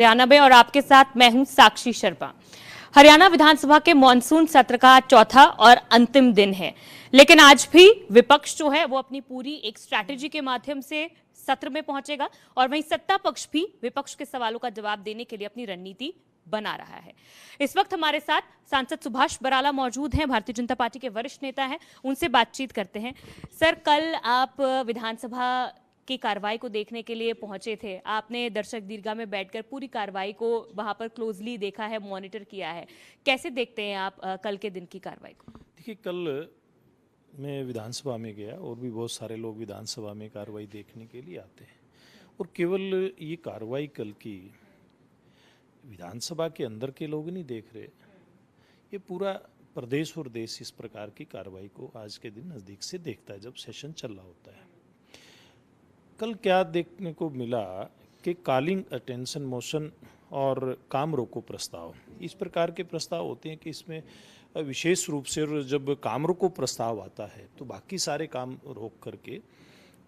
हरियाणा में और आपके साथ मैं हूं साक्षी शर्मा। हरियाणा विधानसभा के मॉनसून सत्र का चौथा और अंतिम दिन है, लेकिन आज भी विपक्ष जो है वो अपनी पूरी एक स्ट्रैटेजी के माध्यम से सत्र में पहुंचेगा और वहीं सत्ता पक्ष भी विपक्ष के सवालों का जवाब देने के लिए अपनी रणनीति बना रहा है। इस वक्त हमारे साथ सांसद सुभाष बराला मौजूद हैं, भारतीय जनता पार्टी के वरिष्ठ नेता हैं। उनसे बातचीत करते हैं। सर, कल आप विधानसभा की कार्रवाई को देखने के लिए पहुंचे थे। आपने दर्शक दीर्घा में बैठकर पूरी कार्रवाई को वहां पर क्लोजली देखा है, मॉनिटर किया है। कैसे देखते हैं आप कल के दिन की कार्रवाई को? देखिए, कल मैं विधानसभा में गया और भी बहुत सारे लोग विधानसभा में कार्रवाई देखने के लिए आते हैं, और केवल ये कार्रवाई कल की विधानसभा के अंदर के लोग नहीं देख रहे, ये पूरा प्रदेश और देश इस प्रकार की कार्रवाई को आज के दिन नज़दीक से देखता है जब सेशन चल रहा होता है। कल क्या देखने को मिला कि कॉलिंग अटेंशन मोशन और काम रोको प्रस्ताव, इस प्रकार के प्रस्ताव होते हैं कि इसमें विशेष रूप से जब काम रोको प्रस्ताव आता है तो बाकी सारे काम रोक करके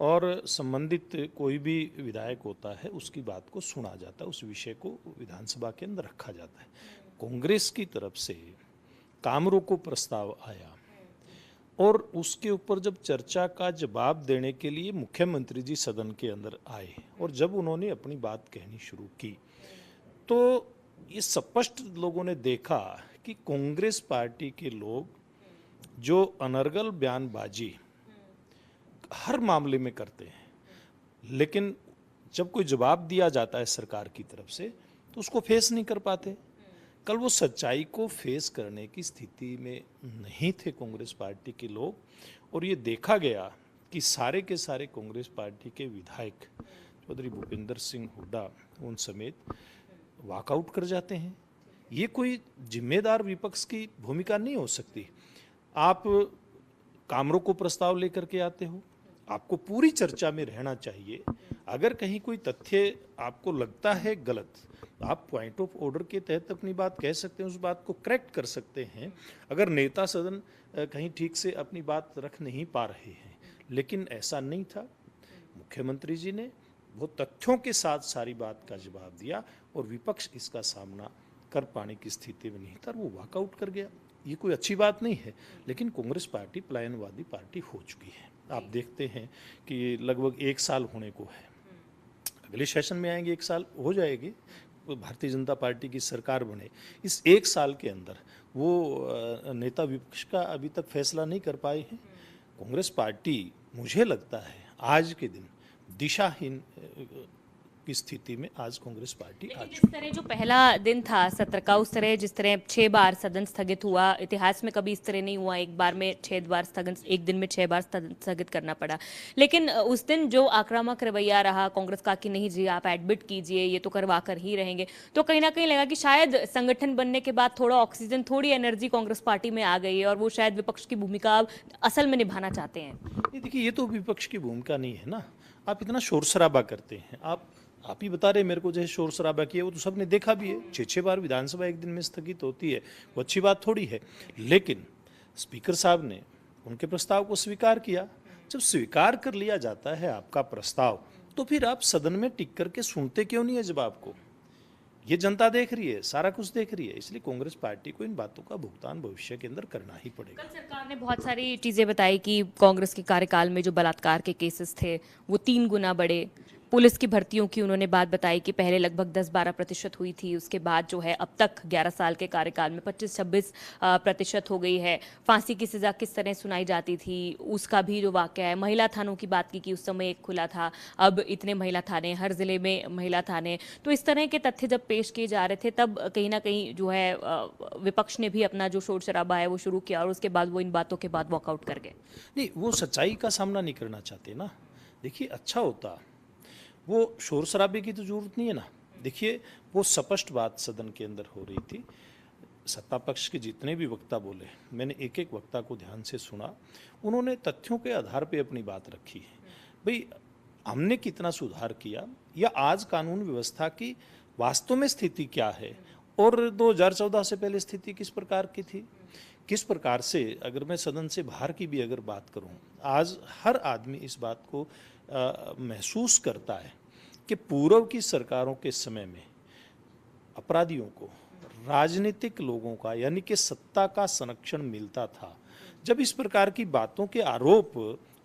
और संबंधित कोई भी विधायक होता है उसकी बात को सुना जाता है, उस विषय को विधानसभा के अंदर रखा जाता है। कांग्रेस की तरफ से काम रोको प्रस्ताव आया और उसके ऊपर जब चर्चा का जवाब देने के लिए मुख्यमंत्री जी सदन के अंदर आए और जब उन्होंने अपनी बात कहनी शुरू की तो ये स्पष्ट लोगों ने देखा कि कांग्रेस पार्टी के लोग जो अनर्गल बयानबाजी हर मामले में करते हैं, लेकिन जब कोई जवाब दिया जाता है सरकार की तरफ से तो उसको फेस नहीं कर पाते। कल वो सच्चाई को फेस करने की स्थिति में नहीं थे कांग्रेस पार्टी के लोग, और ये देखा गया कि सारे के सारे कांग्रेस पार्टी के विधायक चौधरी भूपेंद्र सिंह हुड्डा उन समेत वॉकआउट कर जाते हैं। ये कोई जिम्मेदार विपक्ष की भूमिका नहीं हो सकती। आप काम रोको प्रस्ताव लेकर के आते हो, आपको पूरी चर्चा में रहना चाहिए। अगर कहीं कोई तथ्य आपको लगता है गलत, आप पॉइंट ऑफ ऑर्डर के तहत अपनी बात कह सकते हैं, उस बात को करेक्ट कर सकते हैं। अगर नेता सदन कहीं ठीक से अपनी बात रख नहीं पा रहे हैं, लेकिन ऐसा नहीं था। मुख्यमंत्री जी ने वो तथ्यों के साथ सारी बात का जवाब दिया और विपक्ष इसका सामना कर पाने की स्थिति में नहीं था, वो वॉकआउट कर गया। ये कोई अच्छी बात नहीं है, लेकिन कांग्रेस पार्टी पलायनवादी पार्टी हो चुकी है। आप देखते हैं कि लगभग 1 साल होने को है, अगले सेशन में आएंगे, 1 साल हो जाएगी, भारतीय जनता पार्टी की सरकार बने। इस 1 साल के अंदर वो नेता विपक्ष का अभी तक फैसला नहीं कर पाए हैं। कांग्रेस पार्टी, मुझे लगता है आज के दिन दिशाहीन की स्थिति में आज कांग्रेस पार्टी आ चुकी है। जिस तरह जो पहला दिन था सत्र का, उस तरह जिस तरह 6 बार सदन स्थगित हुआ, इतिहास में कभी इस तरह नहीं हुआ। एक बार में 6 बार स्थगन, एक दिन में 6 बार स्थगित करना पड़ा। लेकिन उस दिन जो आक्रामक रवैया रहा कांग्रेस का कि नहीं जी आप एडमिट कीजिए, ये तो करवा कर ही रहेंगे, तो कहीं ना कहीं लगा कि शायद संगठन बनने के बाद थोड़ा ऑक्सीजन, थोड़ी एनर्जी कांग्रेस पार्टी में आ गई है और वो शायद विपक्ष की भूमिका अब असल में निभाना चाहते हैं। देखिए, ये तो विपक्ष की भूमिका नहीं है ना। आप इतना शोर शराबा करते हैं, आप ही बता रहे मेरे को जैसे शोर शराबा किया, वो तो सबने देखा भी है। 6 बार विधानसभा एक दिन में स्थगित होती है, वो अच्छी बात थोड़ी है। लेकिन स्पीकर साहब ने उनके प्रस्ताव को स्वीकार किया। जब स्वीकार कर लिया जाता है आपका प्रस्ताव, तो फिर आप सदन में टिक करके सुनते क्यों नहीं है जवाब को? ये जनता देख रही है, सारा कुछ देख रही है, इसलिए कांग्रेस पार्टी को इन बातों का भुगतान भविष्य के अंदर करना ही पड़ेगा। कल सरकार ने बहुत सारी चीजें बताई कि कांग्रेस के कार्यकाल में जो बलात्कार के केसेस थे वो 3 गुना बढ़े। पुलिस की भर्तियों की उन्होंने बात बताई कि पहले लगभग 10-12% हुई थी, उसके बाद जो है अब तक 11 साल के कार्यकाल में 25-26% हो गई है। फांसी की सजा किस तरह सुनाई जाती थी उसका भी जो वाकया है। महिला थानों की बात की कि उस समय एक खुला था, अब इतने महिला थाने, हर जिले में महिला थाने। तो इस तरह के तथ्य जब पेश किए जा रहे थे तब कहीं ना कहीं जो है विपक्ष ने भी अपना जो शोर शराबा है वो शुरू किया और उसके बाद वो इन बातों के बाद वॉकआउट कर गए। नहीं, वो सच्चाई का सामना नहीं करना चाहते ना। देखिए, अच्छा होता, वो शोर शराबे की तो जरूरत नहीं है ना। देखिए, वो स्पष्ट बात सदन के अंदर हो रही थी। सत्ता पक्ष के जितने भी वक्ता बोले, मैंने एक एक वक्ता को ध्यान से सुना, उन्होंने तथ्यों के आधार पे अपनी बात रखी है। भाई, हमने कितना सुधार किया या आज कानून व्यवस्था की वास्तव में स्थिति क्या है, और 2014 से पहले स्थिति किस प्रकार की थी, किस प्रकार से, अगर मैं सदन से बाहर की भी अगर बात करूं, आज हर आदमी इस बात को महसूस करता है कि पूर्व की सरकारों के समय में अपराधियों को राजनीतिक लोगों का यानी कि सत्ता का संरक्षण मिलता था। जब इस प्रकार की बातों के आरोप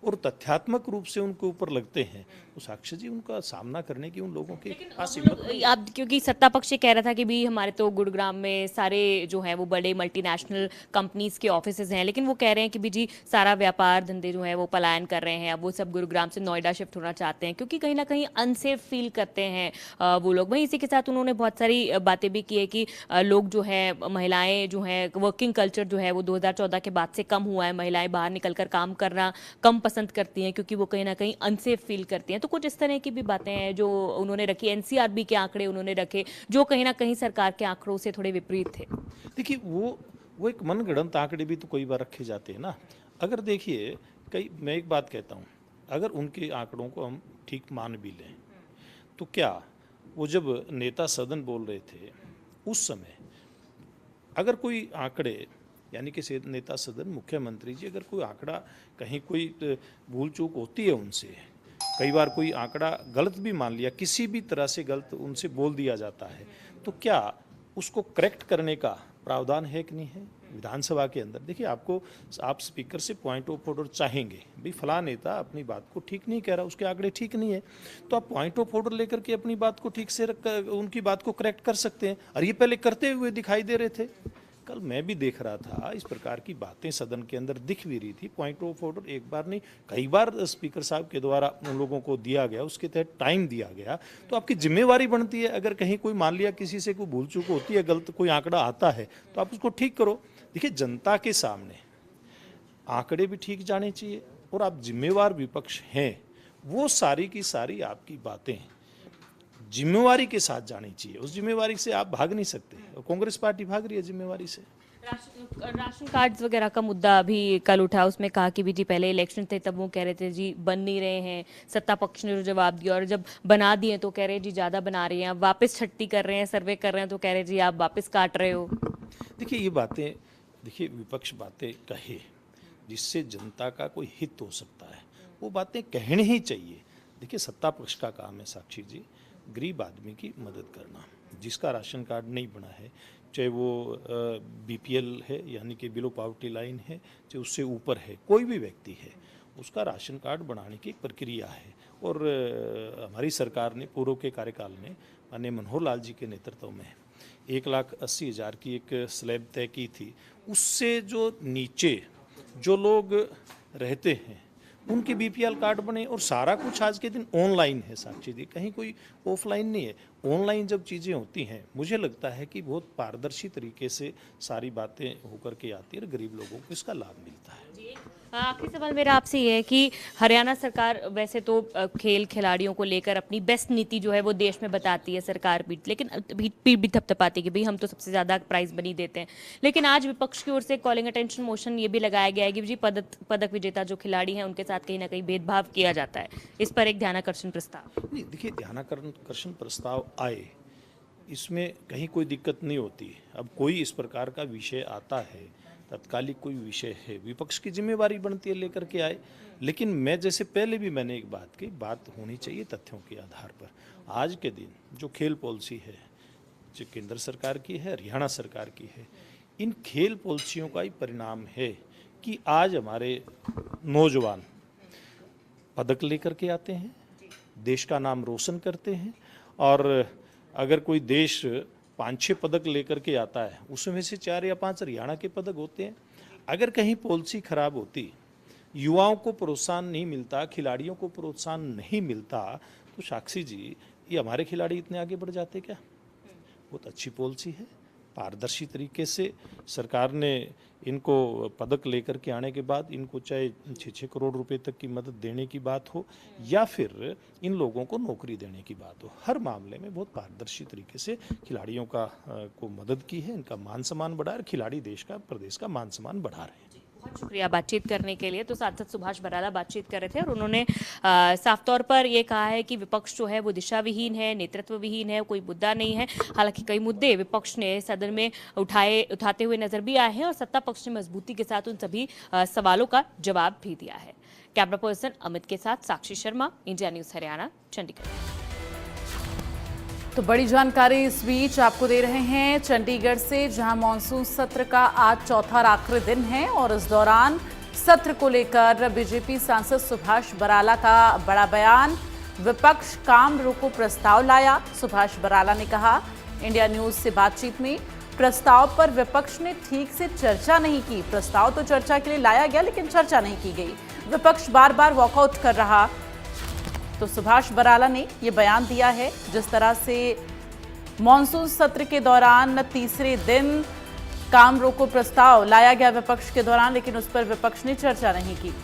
और तथ्यात्मक रूप से उनके ऊपर लगते हैं तो साक्षी जी उनका सामना करने की उन लोगों के पास हिम्मत नहीं है। आप क्योंकि सत्ता पक्ष ये कह रहा था कि भी हमारे तो गुरुग्राम में सारे जो है वो बड़े मल्टीनेशनल कंपनीज के ऑफिसेज हैं, लेकिन वो कह रहे हैं कि भी जी सारा व्यापार धंधे जो है वो पलायन कर रहे हैं, अब वो सब गुरुग्राम से नोएडा शिफ्ट होना चाहते हैं क्योंकि कहीं ना कहीं अनसेफ फील करते हैं वो लोग। वहीं इसी के साथ उन्होंने बहुत सारी बातें भी की है कि लोग जो है महिलाएं जो है वर्किंग कल्चर जो है वो 2014 के बाद से कम हुआ है, महिलाएं बाहर निकलकर काम करना कम पसंद करती हैं क्योंकि वो कहीं ना कहीं अनसेफ फील करती हैं। तो कुछ इस तरह की भी बातें हैं जो उन्होंने रखी। एनसीआरबी के आंकड़े उन्होंने रखे जो कहीं ना कहीं सरकार के आंकड़ों से थोड़े विपरीत थे। देखिए वो एक मनगढ़ंत आंकड़े भी तो कई बार रखे जाते हैं ना। अगर देखिए मैं एक बात कहता हूँ, अगर उनके आंकड़ों को हम ठीक मान भी लें तो क्या वो जब नेता सदन बोल रहे थे उस समय अगर कोई आंकड़े यानी कि नेता सदन मुख्यमंत्री जी अगर कोई आंकड़ा कहीं कोई भूल चूक होती है उनसे, कई बार कोई आंकड़ा गलत भी मान लिया, किसी भी तरह से गलत उनसे बोल दिया जाता है तो क्या उसको करेक्ट करने का प्रावधान है कि नहीं है विधानसभा के अंदर। देखिए आप स्पीकर से पॉइंट ऑफ ऑर्डर चाहेंगे, भाई फला नेता अपनी बात को ठीक नहीं कह रहा, उसके आंकड़े ठीक नहीं है, तो आप पॉइंट ऑफ ऑर्डर लेकर के अपनी बात को ठीक से उनकी बात को करेक्ट कर सकते हैं। और ये पहले करते हुए दिखाई दे रहे थे। कल मैं भी देख रहा था इस प्रकार की बातें सदन के अंदर दिख भी रही थी। पॉइंट ऑफ ऑर्डर एक बार नहीं कई बार स्पीकर साहब के द्वारा उन लोगों को दिया गया, उसके तहत टाइम दिया गया, तो आपकी जिम्मेवारी बनती है अगर कहीं कोई मान लिया किसी से कोई भूल चूक होती है, गलत कोई आंकड़ा आता है तो आप उसको ठीक करो। देखिए जनता के सामने आंकड़े भी ठीक जाने चाहिए और आप जिम्मेवार विपक्ष हैं, वो सारी की सारी आपकी बातें जिम्मेवारी के साथ जानी चाहिए। उस जिम्मेवारी से आप भाग नहीं सकते और कांग्रेस पार्टी भाग रही है जिम्मेवारी से। राशन कार्ड्स वगैरह का मुद्दा अभी कल उठा, उसमें कहा कि भी जी पहले इलेक्शन थे तब वो कह रहे थे जी बन नहीं रहे हैं, सत्ता पक्ष ने जो जवाब दिया, और जब बना दिए तो कह रहे जी ज़्यादा बना रही हैं, अब वापस छट्टी कर रहे हैं, सर्वे कर रहे हैं तो कह रहे जी आप वापस काट रहे हो। देखिए ये बातें, देखिए विपक्ष बातें कहे जिससे जनता का कोई हित हो सकता है वो बातें कहनी ही चाहिए। देखिए सत्ता पक्ष का काम है साक्षी जी गरीब आदमी की मदद करना, जिसका राशन कार्ड नहीं बना है, चाहे वो बीपीएल है यानी कि बिलो पॉवर्टी लाइन है, चाहे उससे ऊपर है, कोई भी व्यक्ति है, उसका राशन कार्ड बनाने की एक प्रक्रिया है। और हमारी सरकार ने पूर्व के कार्यकाल में माननीय मनोहर लाल जी के नेतृत्व में 1,80,000 की एक स्लैब तय की थी। उससे जो नीचे जो लोग रहते हैं उनके बीपीएल कार्ड बने और सारा कुछ आज के दिन ऑनलाइन है साक्षी जी, कहीं कोई ऑफलाइन नहीं है। ऑनलाइन जब चीज़ें होती हैं मुझे लगता है कि बहुत पारदर्शी तरीके से सारी बातें होकर के आती है और गरीब लोगों को इसका लाभ मिलता है। आखिरी सवाल मेरा आपसे ये है कि हरियाणा सरकार वैसे तो खेल खिलाड़ियों को लेकर अपनी बेस्ट नीति जो है वो देश में बताती है सरकार भी, लेकिन पीठ भी थपथपाती कि भाई हम तो सबसे ज़्यादा प्राइज बनी देते हैं, लेकिन आज विपक्ष की ओर से कॉलिंग अटेंशन मोशन ये भी लगाया गया है कि जी पदक विजेता जो खिलाड़ी हैं उनके साथ कहीं ना कहीं भेदभाव किया जाता है। इस पर एक ध्यानाकर्षण प्रस्ताव। नहीं देखिए ध्यानाकर्षण प्रस्ताव आए इसमें कहीं कोई दिक्कत नहीं होती। अब कोई इस प्रकार का विषय आता है, तत्कालिक कोई विषय है, विपक्ष की जिम्मेवारी बनती है लेकर के आए। लेकिन मैं जैसे पहले भी मैंने एक बात की, बात होनी चाहिए तथ्यों के आधार पर। आज के दिन जो खेल पॉलिसी है जो केंद्र सरकार की है, हरियाणा सरकार की है, इन खेल पॉलिसियों का ही परिणाम है कि आज हमारे नौजवान पदक लेकर के आते हैं, देश का नाम रोशन करते हैं। और अगर कोई देश 5-6 पदक लेकर के आता है उसमें से 4 या 5 हरियाणा के पदक होते हैं। अगर कहीं पॉलिसी खराब होती, युवाओं को प्रोत्साहन नहीं मिलता, खिलाड़ियों को प्रोत्साहन नहीं मिलता, तो साक्षी जी ये हमारे खिलाड़ी इतने आगे बढ़ जाते क्या। बहुत अच्छी पॉलिसी है, पारदर्शी तरीके से सरकार ने इनको पदक लेकर के आने के बाद इनको चाहे 6-6 करोड़ रुपए तक की मदद देने की बात हो या फिर इन लोगों को नौकरी देने की बात हो, हर मामले में बहुत पारदर्शी तरीके से खिलाड़ियों को मदद की है, इनका मान सम्मान बढ़ा है, खिलाड़ी देश का प्रदेश का मान सम्मान बढ़ा रहे हैं। बहुत शुक्रिया बातचीत करने के लिए। तो सांसद सुभाष बराला बातचीत कर रहे थे और उन्होंने साफ तौर पर ये कहा है कि विपक्ष जो है वो दिशा विहीन है, नेतृत्व विहीन है, कोई मुद्दा नहीं है। हालांकि कई मुद्दे विपक्ष ने सदन में उठाते हुए नजर भी आए हैं और सत्ता पक्ष ने मजबूती के साथ उन सभी सवालों का जवाब भी दिया है। कैमरा पर्सन अमित के साथ साक्षी शर्मा, इंडिया न्यूज हरियाणा, चंडीगढ़। तो बड़ी जानकारी इस बीच आपको दे रहे हैं चंडीगढ़ से, जहां मॉनसून सत्र का आज चौथा और आखिरी दिन है और इस दौरान सत्र को लेकर बीजेपी सांसद सुभाष बराला का बड़ा बयान। विपक्ष काम रोको प्रस्ताव लाया। सुभाष बराला ने कहा इंडिया न्यूज से बातचीत में, प्रस्ताव पर विपक्ष ने ठीक से चर्चा नहीं की। प्रस्ताव तो चर्चा के लिए लाया गया लेकिन चर्चा नहीं की गई। विपक्ष बार बार वॉकआउट कर रहा। तो सुभाष बराला ने यह बयान दिया है। जिस तरह से मॉनसून सत्र के दौरान तीसरे दिन काम रोको प्रस्ताव लाया गया विपक्ष के दौरान, लेकिन उस पर विपक्ष ने चर्चा नहीं की।